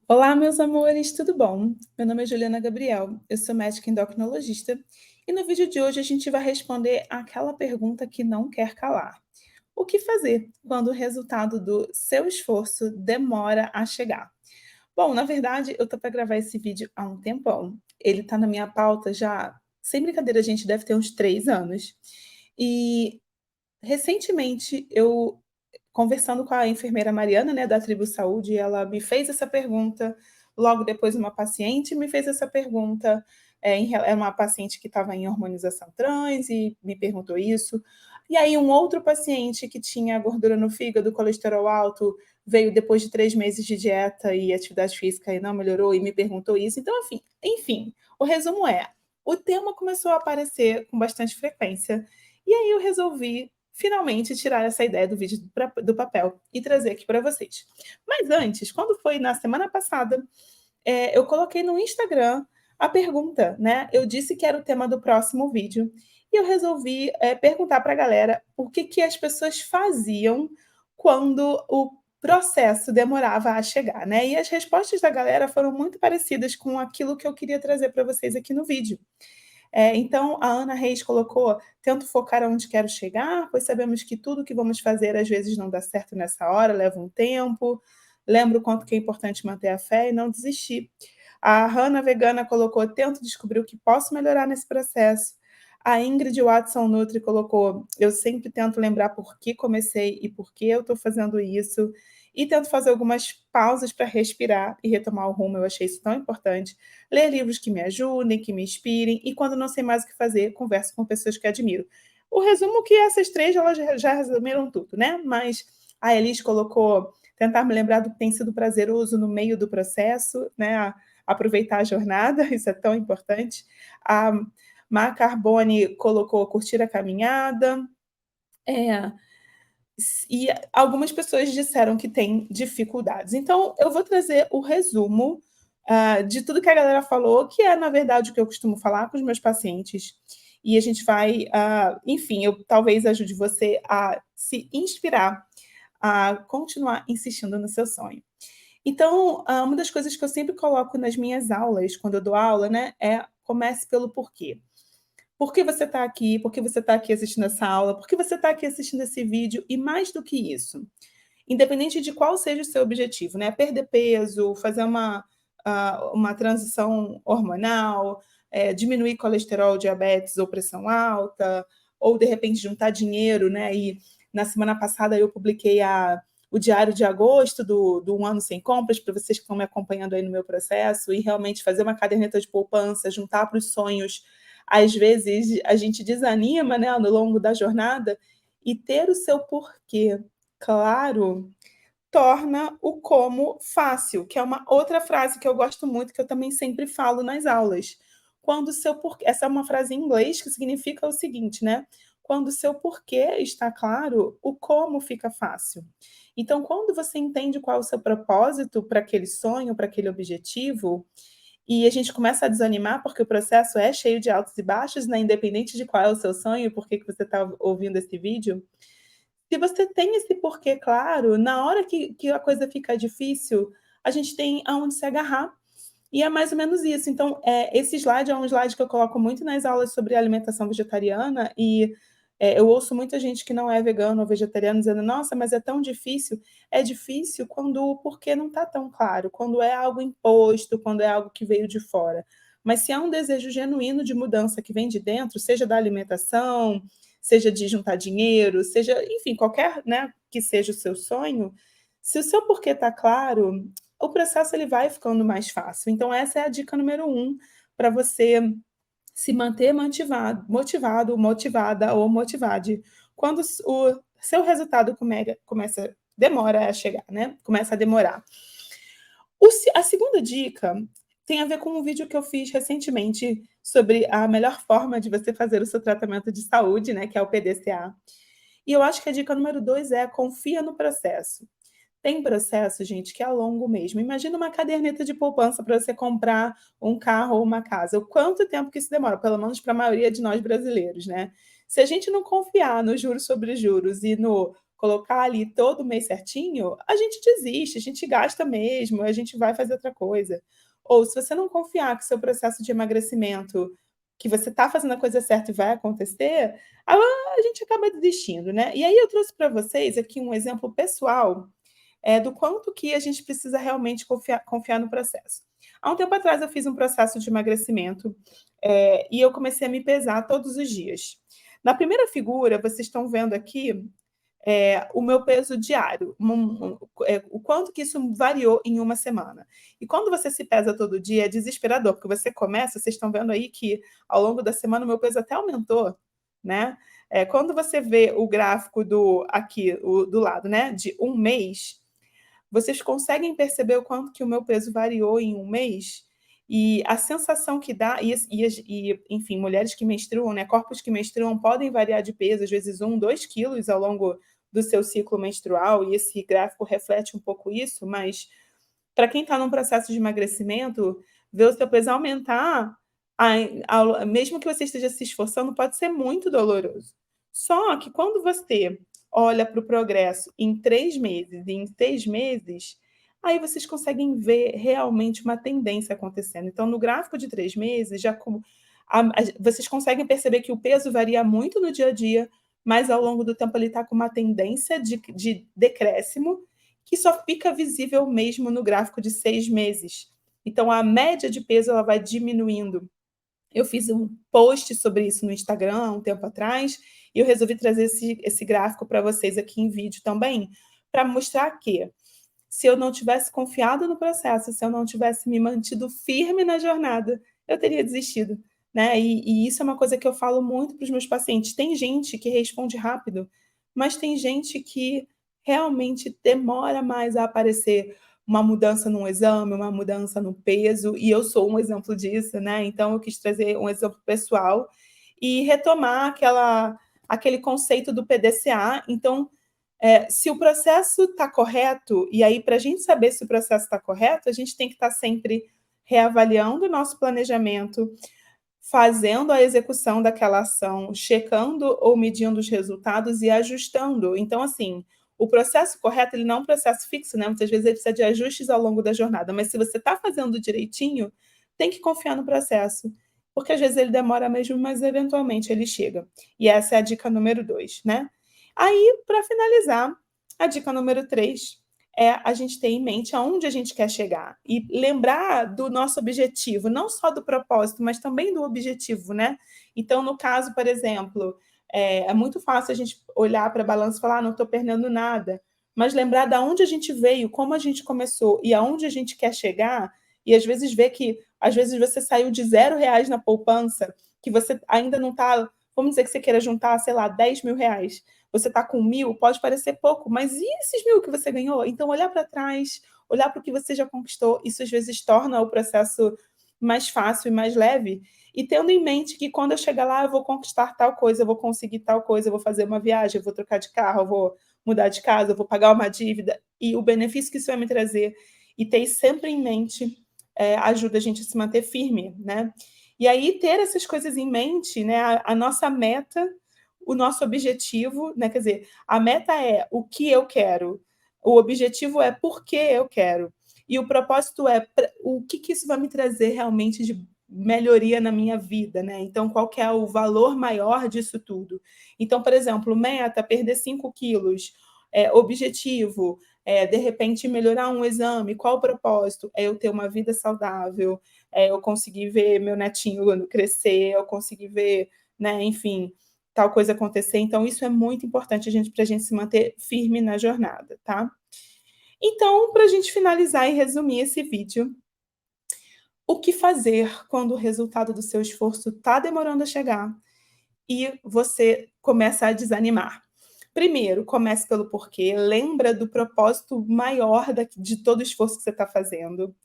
Olá, meus amores, tudo bom? Meu nome é Juliana Gabriel, eu sou médica endocrinologista e no vídeo de hoje a gente vai responder aquela pergunta que não quer calar. O que fazer quando o resultado do seu esforço demora a chegar? Bom, na verdade, eu tô para gravar esse vídeo há um tempão. Ele tá na minha pauta já, sem brincadeira, a gente deve ter uns 3 anos. E recentemente eu conversando com a enfermeira Mariana, né, da Tribo Saúde, ela me fez essa pergunta, logo depois uma paciente me fez essa pergunta, é uma paciente que estava em hormonização trans e me perguntou isso. E aí um outro paciente que tinha gordura no fígado, colesterol alto, veio depois de 3 meses de dieta e atividade física e não melhorou e me perguntou isso. Então, enfim, o resumo é, o tema começou a aparecer com bastante frequência, e aí eu resolvi finalmente tirar essa ideia do vídeo do papel e trazer aqui para vocês. Mas antes, quando foi na semana passada, eu coloquei no Instagram a pergunta, né? Eu disse que era o tema do próximo vídeo e eu resolvi perguntar para a galera o que, que as pessoas faziam quando o processo demorava a chegar, né? E as respostas da galera foram muito parecidas com aquilo que eu queria trazer para vocês aqui no vídeo. Então, a Ana Reis colocou: "Tento focar aonde quero chegar, pois sabemos que tudo que vamos fazer às vezes não dá certo nessa hora, leva um tempo. Lembro o quanto que é importante manter a fé e não desistir". A Hannah Vegana colocou: "Tento descobrir o que posso melhorar nesse processo". A Ingrid Watson Nutri colocou: "Eu sempre tento lembrar por que comecei e por que eu estou fazendo isso, e tento fazer algumas pausas para respirar e retomar o rumo". Eu achei isso tão importante. Ler livros que me ajudem, que me inspirem, e quando não sei mais o que fazer, converso com pessoas que admiro. O resumo é que essas 3 elas já resumiram tudo, né, mas a Elis colocou: "Tentar me lembrar do que tem sido prazeroso no meio do processo", né, aproveitar a jornada, isso é tão importante. A Má Carbone colocou: "Curtir a caminhada". É, e algumas pessoas disseram que têm dificuldades. Então, eu vou trazer o resumo, de tudo que a galera falou, que é, na verdade, o que eu costumo falar com os meus pacientes. E a gente vai, enfim, eu talvez ajude você a se inspirar, a continuar insistindo no seu sonho. Então, uma das coisas que eu sempre coloco nas minhas aulas, quando eu dou aula, né, é comece pelo porquê. Por que você está aqui? Por que você está aqui assistindo essa aula? Por que você está aqui assistindo esse vídeo? E mais do que isso, independente de qual seja o seu objetivo, né? Perder peso, fazer uma transição hormonal, diminuir colesterol, diabetes ou pressão alta, ou de repente juntar dinheiro, né? E na semana passada eu publiquei o diário de agosto do Um Ano Sem Compras, para vocês que estão me acompanhando aí no meu processo, e realmente fazer uma caderneta de poupança, juntar para os sonhos. Às vezes a gente desanima, né, ao longo da jornada, e ter o seu porquê claro torna o como fácil, que é uma outra frase que eu gosto muito, que eu também sempre falo nas aulas. Quando o seu porquê, essa é uma frase em inglês que significa o seguinte, né? Quando o seu porquê está claro, o como fica fácil. Então, quando você entende qual é o seu propósito para aquele sonho, para aquele objetivo, e a gente começa a desanimar, porque o processo é cheio de altos e baixos, né? Independente de qual é o seu sonho, por que você está ouvindo esse vídeo, se você tem esse porquê claro, na hora que a coisa fica difícil, a gente tem aonde se agarrar. E é mais ou menos isso. Então, esse slide é um slide que eu coloco muito nas aulas sobre alimentação vegetariana e eu ouço muita gente que não é vegano ou vegetariano dizendo: "Nossa, mas é tão difícil". É difícil quando o porquê não está tão claro, quando é algo imposto, quando é algo que veio de fora. Mas se há um desejo genuíno de mudança que vem de dentro, seja da alimentação, seja de juntar dinheiro, seja, enfim, qualquer, né, que seja o seu sonho, se o seu porquê está claro, o processo ele vai ficando mais fácil. Então essa é a dica número um para você se manter motivado, motivada ou motivade. Quando o seu resultado demora a chegar, né? Começa a demorar. A segunda dica tem a ver com um vídeo que eu fiz recentemente sobre a melhor forma de você fazer o seu tratamento de saúde, né? Que é o PDCA. E eu acho que a dica número 2 é: confia no processo. Tem processo, gente, que é longo mesmo. Imagina uma caderneta de poupança para você comprar um carro ou uma casa. O quanto tempo que isso demora, pelo menos para a maioria de nós brasileiros, né? Se a gente não confiar no juros sobre juros e no colocar ali todo mês certinho, a gente desiste, a gente gasta mesmo, a gente vai fazer outra coisa. Ou se você não confiar que seu processo de emagrecimento, que você está fazendo a coisa certa e vai acontecer, a gente acaba desistindo, né. E aí eu trouxe para vocês aqui um exemplo pessoal, do quanto que a gente precisa realmente confiar no processo. Há um tempo atrás eu fiz um processo de emagrecimento, e eu comecei a me pesar todos os dias. Na primeira figura, vocês estão vendo aqui, o meu peso diário, o quanto que isso variou em uma semana. E quando você se pesa todo dia, é desesperador, porque você começa, vocês estão vendo aí que ao longo da semana o meu peso até aumentou, né. Quando você vê o gráfico aqui, do lado, né, de um mês, vocês conseguem perceber o quanto que o meu peso variou em um mês? E a sensação que dá enfim, mulheres que menstruam, né, corpos que menstruam podem variar de peso, às vezes 1, 2 quilos ao longo do seu ciclo menstrual, e esse gráfico reflete um pouco isso, mas para quem está num processo de emagrecimento, ver o seu peso aumentar, mesmo que você esteja se esforçando, pode ser muito doloroso. Só que quando você olha para o progresso em 3 meses e em 6 meses, aí vocês conseguem ver realmente uma tendência acontecendo. Então, no gráfico de 3 meses, já com vocês conseguem perceber que o peso varia muito no dia a dia, mas ao longo do tempo ele está com uma tendência de decréscimo, que só fica visível mesmo no gráfico de 6 meses. Então, a média de peso ela vai diminuindo. Eu fiz um post sobre isso no Instagram há um tempo atrás, e eu resolvi trazer esse gráfico para vocês aqui em vídeo também, para mostrar que se eu não tivesse confiado no processo, se eu não tivesse me mantido firme na jornada, eu teria desistido, né. E isso é uma coisa que eu falo muito para os meus pacientes. Tem gente que responde rápido, mas tem gente que realmente demora mais a aparecer uma mudança num exame, uma mudança no peso, e eu sou um exemplo disso, né. Então eu quis trazer um exemplo pessoal e retomar aquele conceito do PDCA. Então, se o processo está correto, e aí para a gente saber se o processo está correto, a gente tem que estar sempre reavaliando o nosso planejamento, fazendo a execução daquela ação, checando ou medindo os resultados e ajustando. Então, assim, o processo correto, ele não é um processo fixo, né, muitas vezes ele precisa de ajustes ao longo da jornada, mas se você está fazendo direitinho, tem que confiar no processo, porque às vezes ele demora mesmo, mas eventualmente ele chega. E essa é a dica número 2, né. Aí, para finalizar, a dica número 3 é a gente ter em mente aonde a gente quer chegar e lembrar do nosso objetivo, não só do propósito, mas também do objetivo, né. Então, no caso, por exemplo, é muito fácil a gente olhar para a balança e falar: "Ah, não estou perdendo nada", mas lembrar da onde a gente veio, como a gente começou e aonde a gente quer chegar, e às vezes ver que às vezes você saiu de R$ 0 na poupança, que você ainda não está, vamos dizer que você queira juntar, sei lá, R$ 10.000, você está com 1.000, pode parecer pouco, mas e esses 1.000 que você ganhou? Então olhar para trás, olhar para o que você já conquistou, isso às vezes torna o processo mais fácil e mais leve, e tendo em mente que quando eu chegar lá eu vou conquistar tal coisa, eu vou conseguir tal coisa, eu vou fazer uma viagem, eu vou trocar de carro, eu vou mudar de casa, eu vou pagar uma dívida, e o benefício que isso vai me trazer, e ter sempre em mente, ajuda a gente a se manter firme, né. E aí ter essas coisas em mente, né, a nossa meta, o nosso objetivo, né, quer dizer, a meta é o que eu quero, o objetivo é por que eu quero, e o propósito é o que que isso vai me trazer realmente de melhoria na minha vida, né. Então qual que é o valor maior disso tudo. Então, por exemplo, meta, perder 5 quilos, objetivo, de repente melhorar um exame, qual o propósito? É eu ter uma vida saudável, é eu conseguir ver meu netinho crescer, eu conseguir ver, né, enfim, tal coisa acontecer. Então isso é muito importante para a gente se manter firme na jornada, tá. Então, para a gente finalizar e resumir esse vídeo, o que fazer quando o resultado do seu esforço está demorando a chegar e você começa a desanimar? Primeiro, comece pelo porquê, lembra do propósito maior de todo o esforço que você está fazendo.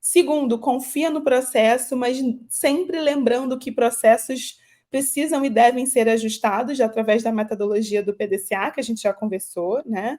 Segundo, confia no processo, mas sempre lembrando que processos precisam e devem ser ajustados através da metodologia do PDCA, que a gente já conversou, né.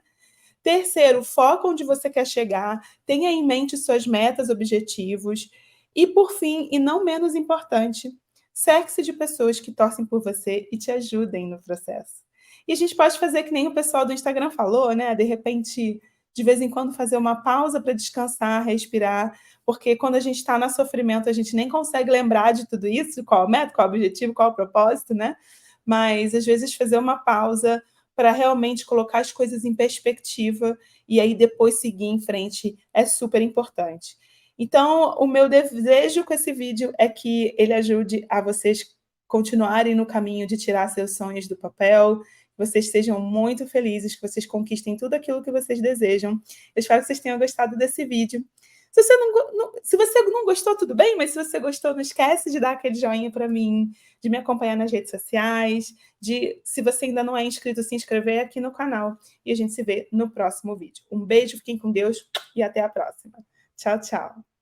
Terceiro, foca onde você quer chegar, tenha em mente suas metas, objetivos. E por fim, e não menos importante, cerque-se de pessoas que torcem por você e te ajudem no processo. E a gente pode fazer que nem o pessoal do Instagram falou, né, de repente, de vez em quando fazer uma pausa para descansar, respirar, porque quando a gente está no sofrimento, a gente nem consegue lembrar de tudo isso, qual a meta, qual o objetivo, qual o propósito, né? Mas às vezes fazer uma pausa para realmente colocar as coisas em perspectiva e aí depois seguir em frente é super importante. Então, o meu desejo com esse vídeo é que ele ajude a vocês continuarem no caminho de tirar seus sonhos do papel, que vocês sejam muito felizes, que vocês conquistem tudo aquilo que vocês desejam. Eu espero que vocês tenham gostado desse vídeo. Se você não gostou, tudo bem, mas se você gostou, não esquece de dar aquele joinha para mim, de me acompanhar nas redes sociais, de, se você ainda não é inscrito, se inscrever aqui no canal. E a gente se vê no próximo vídeo. Um beijo, fiquem com Deus e até a próxima. Tchau, tchau.